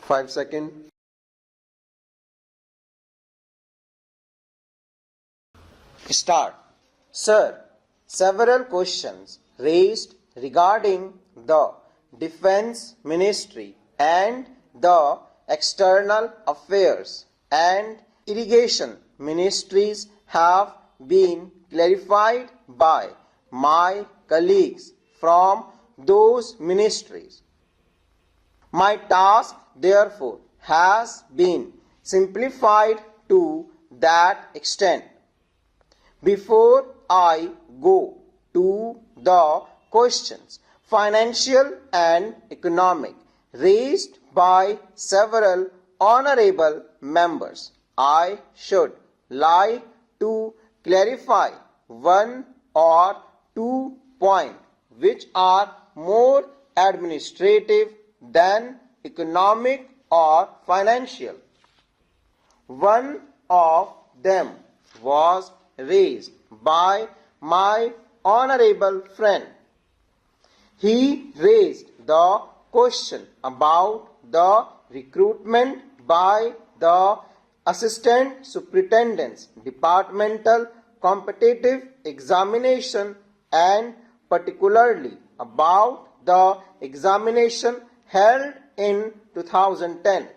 5 seconds. Start. Sir, several questions raised regarding the Defense Ministry and the External Affairs and Irrigation Ministries have been clarified by my colleagues from those ministries. My task, therefore, has been simplified to that extent. Before I go to the questions, financial and economic, raised by several honorable members, I should like to clarify one or two points which are more administrative than economic or financial. One of them was raised by my honorable friend. He raised the question about the recruitment by the Assistant Superintendent's Departmental Competitive Examination and particularly about the examination held in 2010.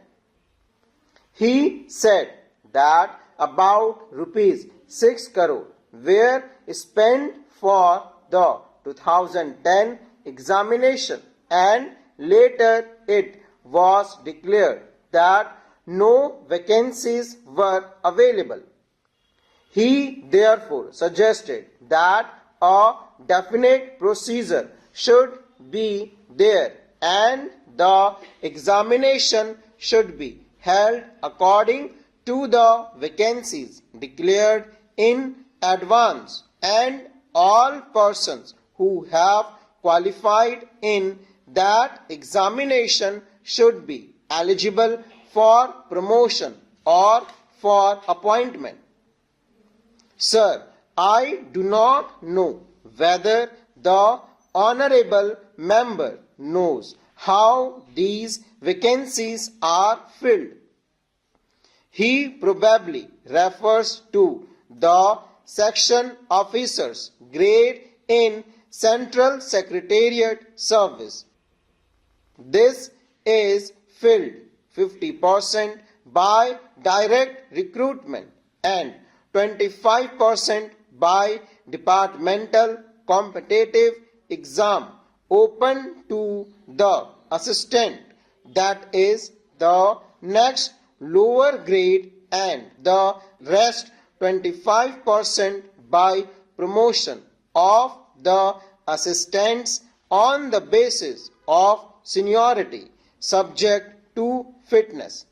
He said that about rupees 6 crore were spent for the 2010 examination and later it was declared that no vacancies were available. He therefore suggested that a definite procedure should be there and the examination should be held according to the vacancies declared in advance, and all persons who have qualified in that examination should be eligible for promotion or for appointment. Sir, I do not know whether the honorable member knows how these vacancies are filled. He probably refers to the section officers grade in Central Secretariat Service. This is filled 50% by direct recruitment and 25% by departmental competitive exam open to the assistant, that is the next lower grade, and the rest 25% by promotion of the assistants on the basis of seniority subject to fitness.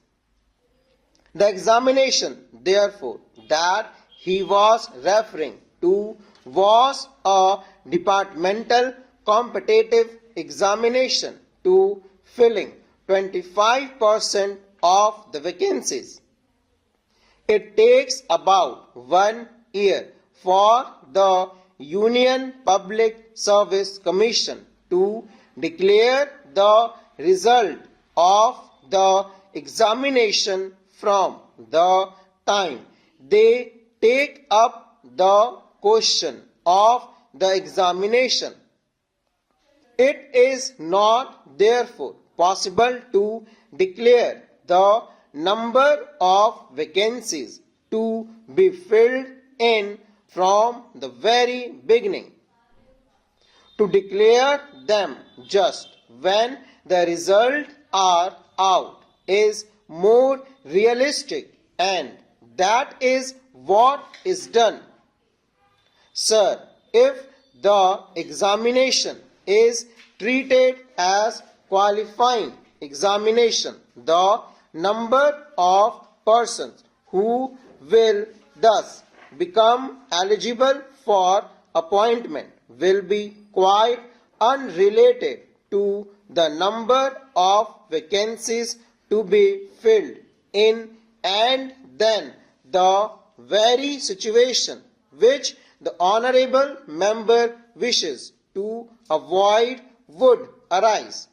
The examination, therefore, that he was referring to was a departmental competitive examination to filling 25% of the vacancies. It takes about 1 year for the Union Public Service Commission to declare the result of the examination from the time they take up the question of the examination. It is not therefore possible to declare the number of vacancies to be filled in from the very beginning. To declare them just when the results are out is more realistic, and that is what is done. Sir, if the examination is treated as qualifying examination, the number of persons who will thus become eligible for appointment will be quite unrelated to the number of vacancies to be filled in, and then the very situation which the honorable member wishes to avoid would arise.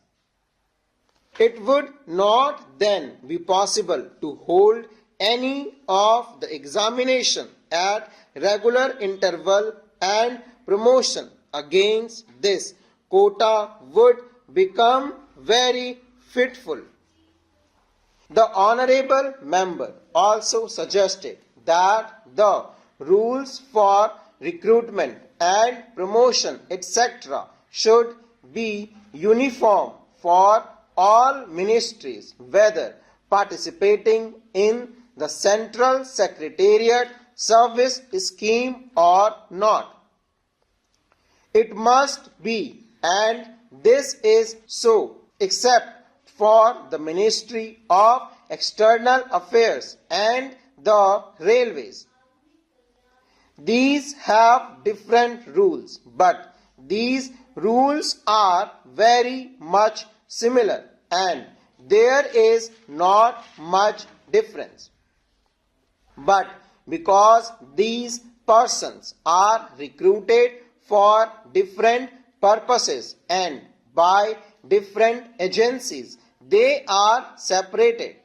It would not then be possible to hold any of the examination at regular interval, and promotion against this quota would become very fitful. The honorable member also suggested that the rules for recruitment and promotion etc. should be uniform for all ministries, whether participating in the Central Secretariat service scheme or not. It must be, and this is so, except for the Ministry of External Affairs and the Railways. These have different rules, but these rules are very much similar and there is not much difference. But because these persons are recruited for different purposes and by different agencies, they are separated.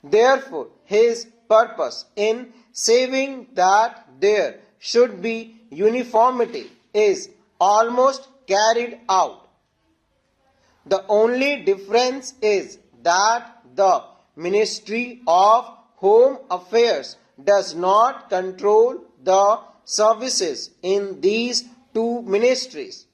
Therefore, his purpose in saying that there should be uniformity is almost carried out. The only difference is that the Ministry of Home Affairs does not control the services in these two ministries.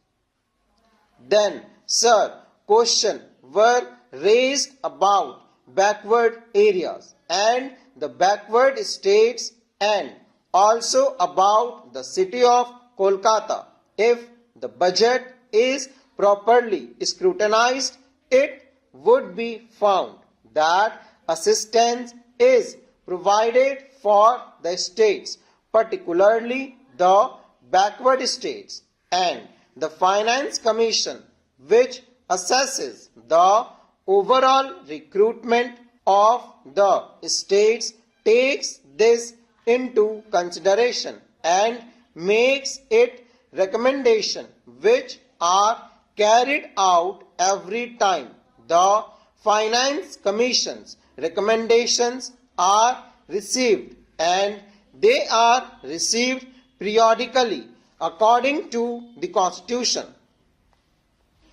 Then, sir, questions were raised about backward areas and the backward states, and also about the city of Kolkata. If the budget is properly scrutinized, it would be found that assistance is provided for the states, particularly the backward states, and the Finance Commission, which assesses the overall recruitment of the states, takes this into consideration and makes it recommendation, which are carried out every time the Finance Commission's recommendations are received, and they are received periodically according to the Constitution.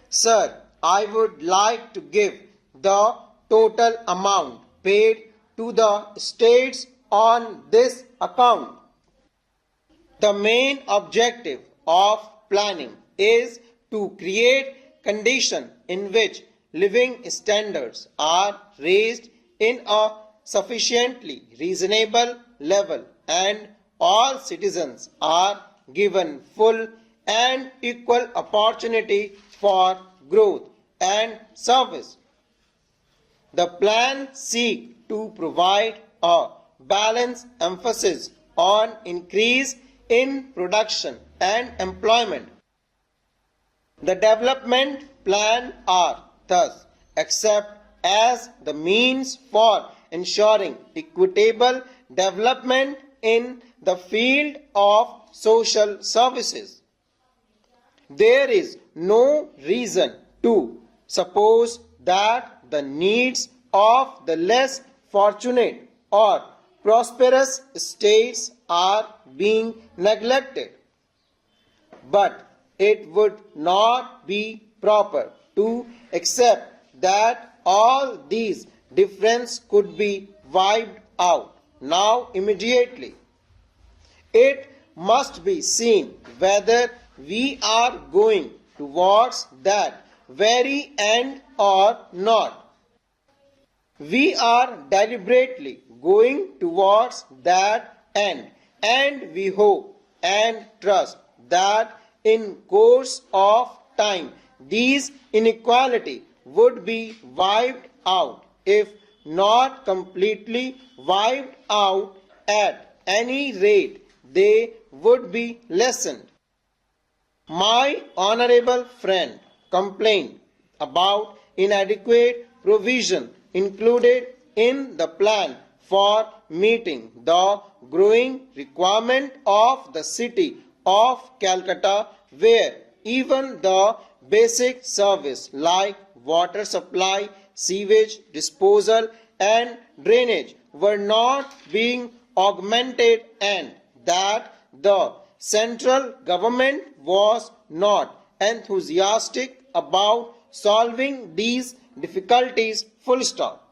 Sir, I would like to give the total amount paid to the states on this account. The main objective of planning is to create conditions in which living standards are raised in a sufficiently reasonable level and all citizens are given full and equal opportunity for growth and service. The plan seeks to provide a balanced emphasis on increase in production and employment. The development plan are thus accepted as the means for ensuring equitable development in the field of social services. There is no reason to suppose that the needs of the less fortunate or prosperous states are being neglected. But it would not be proper to accept that all these differences could be wiped out now immediately. It must be seen whether we are going towards that very end or not. We are deliberately going towards that end, and we hope and trust that in course of time these inequality would be wiped out, if not completely wiped out, at any rate they would be lessened. My honorable friend complained about inadequate provision included in the plan for meeting the growing requirement of the city of Calcutta, where even the basic service like water supply, sewage disposal, and drainage were not being augmented, and that the central government was not enthusiastic about solving these difficulties. Full stop.